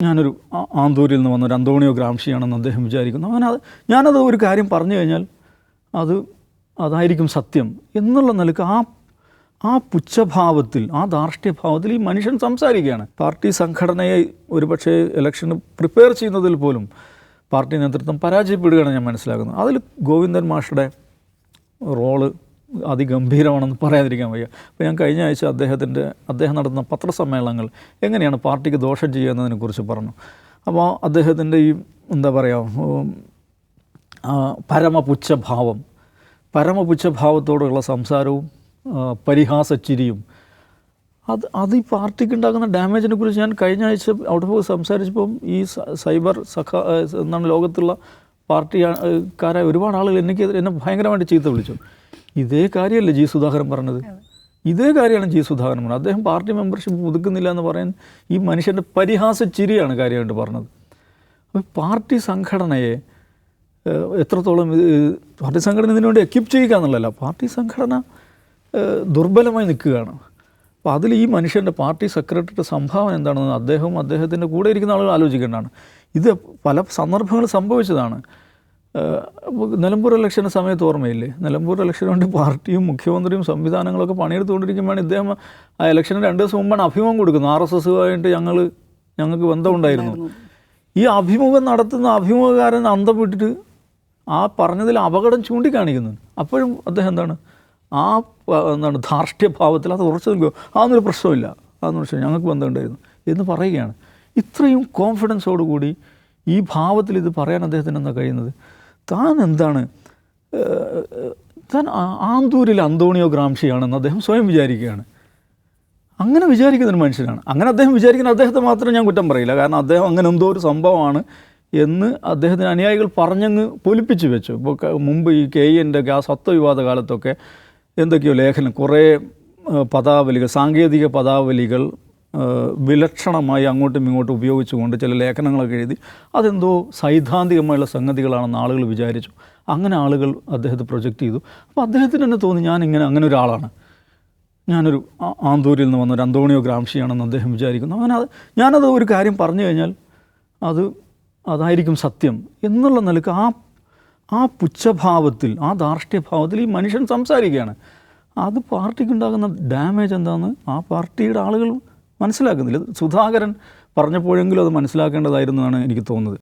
ഞാനൊരു ആന്തൂരിൽ നിന്ന് വന്നൊരു അന്തോണിയോ ഗ്രാംഷിയാണെന്ന് അദ്ദേഹം വിചാരിക്കുന്നു. അങ്ങനെ ഞാനത് ഒരു കാര്യം പറഞ്ഞു കഴിഞ്ഞാൽ അതായിരിക്കും സത്യം എന്നുള്ള നിലക്ക് ആ പുച്ഛഭാവത്തിൽ, ആ ധാർഷ്ട്യഭാവത്തിൽ ഈ മനുഷ്യൻ സംസാരിക്കുകയാണ്. പാർട്ടി സംഘടനയെ ഒരുപക്ഷെ ഇലക്ഷന് പ്രിപ്പയർ ചെയ്യുന്നതിൽ പോലും പാർട്ടി നേതൃത്വം പരാജയപ്പെടുകയാണ് ഞാൻ മനസ്സിലാക്കുന്നത്. അതിൽ ഗോവിന്ദൻ മാഷുടെ റോള് അതിഗംഭീരമാണെന്ന് പറയാതിരിക്കാൻ വയ്യ. അപ്പോൾ ഞാൻ കഴിഞ്ഞ ആഴ്ച അദ്ദേഹം നടത്തുന്ന പത്രസമ്മേളനങ്ങൾ എങ്ങനെയാണ് പാർട്ടിക്ക് ദോഷം ചെയ്യുന്നതിനെക്കുറിച്ച് പറഞ്ഞു. അപ്പോൾ അദ്ദേഹത്തിൻ്റെ ഈ എന്താ പറയുക പരമപുച്ഛഭാവത്തോടുള്ള സംസാരവും പരിഹാസച്ചിരിയും അത് ഈ പാർട്ടിക്ക് ഉണ്ടാക്കുന്ന ഡാമേജിനെ കുറിച്ച് ഞാൻ കഴിഞ്ഞ ആഴ്ച അവിടെ പോയി സംസാരിച്ചപ്പം ഈ സൈബർ എന്നാണ് ലോകത്തുള്ള പാർട്ടിക്കാരായ ഒരുപാട് ആളുകൾ എന്നെ ഭയങ്കരമായിട്ട് ചീത്ത വിളിച്ചു. ഇതേ കാര്യമല്ലേ ജി സുധാകരൻ പറഞ്ഞത്? ഇതേ കാര്യമാണ് ജി സുധാകരൻ പറഞ്ഞത്. അദ്ദേഹം പാർട്ടി മെമ്പർഷിപ്പ് പുതുക്കുന്നില്ല എന്ന് പറയാൻ ഈ മനുഷ്യൻ്റെ പരിഹാസച്ചിരിയാണ് കാര്യമായിട്ട് പറഞ്ഞത്. അപ്പോൾ പാർട്ടി സംഘടനയെ എത്രത്തോളം പാർട്ടി സംഘടന ഇതിനു വേണ്ടി എക്വിപ്പ് ചെയ്യുക എന്നുള്ളതല്ല, പാർട്ടി സംഘടന ദുർബലമായി നിൽക്കുകയാണ്. അപ്പോൾ അതിൽ ഈ മനുഷ്യൻ്റെ പാർട്ടി സെക്രട്ടറിയുടെ സംഭാവന എന്താണെന്ന് അദ്ദേഹത്തിൻ്റെ കൂടെ ഇരിക്കുന്ന ആളുകൾ ആലോചിക്കേണ്ടതാണ്. ഇത് പല സന്ദർഭങ്ങളിൽ സംഭവിച്ചതാണ്. നിലമ്പൂർ ഇലക്ഷൻ്റെ സമയത്ത് ഓർമ്മയില്ലേ? നിലമ്പൂർ ഇലക്ഷന് വേണ്ടി പാർട്ടിയും മുഖ്യമന്ത്രിയും സംവിധാനങ്ങളൊക്കെ പണിയെടുത്തുകൊണ്ടിരിക്കുമ്പോഴാണ് ഇദ്ദേഹം ആ ഇലക്ഷന് 2 ദിവസം മുമ്പാണ് അഭിമുഖം കൊടുക്കുന്നത്. RSSുമായിട്ട് ഞങ്ങൾക്ക് ബന്ധമുണ്ടായിരുന്നു. ഈ അഭിമുഖം നടത്തുന്ന അഭിമുഖകാരൻ അന്തം വിട്ടിട്ട് ആ പറഞ്ഞതിൽ അപകടം ചൂണ്ടിക്കാണിക്കുന്നുണ്ട്. അപ്പോഴും അദ്ദേഹം എന്താണ് ധാർഷ്ട്യഭാവത്തിൽ അത് ഉറച്ചു നിൽക്കുക. അതൊന്നൊരു പ്രശ്നമില്ല, അതൊന്നും പ്രശ്നം, ഞങ്ങൾക്ക് ബന്ധമുണ്ടായിരുന്നു എന്ന് പറയുകയാണ്. ഇത്രയും കോൺഫിഡൻസോടുകൂടി ഈ ഭാവത്തിൽ ഇത് പറയാൻ അദ്ദേഹത്തിന് എന്താ കഴിയുന്നത്? താൻ ആന്തൂരിൽ അന്തോണിയോ ഗ്രാംഷിയാണെന്ന് അദ്ദേഹം സ്വയം വിചാരിക്കുകയാണ്. അങ്ങനെ വിചാരിക്കുന്നൊരു മനുഷ്യനാണ്. അങ്ങനെ അദ്ദേഹം വിചാരിക്കുന്ന അദ്ദേഹത്തെ മാത്രം ഞാൻ കുറ്റം പറയില്ല. കാരണം അദ്ദേഹം അങ്ങനെ എന്തോ ഒരു സംഭവമാണ് എന്ന് അദ്ദേഹത്തിന് അനുയായികൾ പറഞ്ഞങ്ങ് പൊലിപ്പിച്ച് വെച്ചു. ഇപ്പോൾ മുമ്പ് ഈ KEൻ്റെ സ്വത്ത് വിവാദ കാലത്തൊക്കെ എന്തൊക്കെയോ ലേഖനം, കുറേ പദാവലികൾ, സാങ്കേതിക പദാവലികൾ വിലക്ഷണമായി അങ്ങോട്ടും ഇങ്ങോട്ടും ഉപയോഗിച്ചുകൊണ്ട് ചില ലേഖനങ്ങളൊക്കെ എഴുതി അതെന്തോ സൈദ്ധാന്തികമായുള്ള സംഗതികളാണെന്ന് ആളുകൾ വിചാരിച്ചു. അങ്ങനെ ആളുകൾ അദ്ദേഹത്തെ പ്രൊജക്റ്റ് ചെയ്തു. അപ്പോൾ അദ്ദേഹത്തിന് തന്നെ തോന്നി അങ്ങനെ ഒരാളാണ്, ഞാനൊരു ആന്തൂരിൽ നിന്ന് വന്നൊരു അന്തോണിയോ ഗ്രാംഷിയാണെന്ന് അദ്ദേഹം വിചാരിക്കുന്നു. അങ്ങനെ ഞാനത് ഒരു കാര്യം പറഞ്ഞു കഴിഞ്ഞാൽ അതായിരിക്കും സത്യം എന്നുള്ള നിലക്ക് ആ പുച്ഛഭാവത്തിൽ, ആ ധാർഷ്ട്യഭാവത്തിൽ ഈ മനുഷ്യൻ സംസാരിക്കുകയാണ്. അത് പാർട്ടിക്കുണ്ടാകുന്ന ഡാമേജ് എന്താണെന്ന് ആ പാർട്ടിയുടെ ആളുകൾ മനസ്സിലാക്കുന്നില്ല. സുധാകരൻ പറഞ്ഞപ്പോഴെങ്കിലും അത് മനസ്സിലാക്കേണ്ടതായിരുന്നു എന്നാണ് എനിക്ക് തോന്നുന്നത്.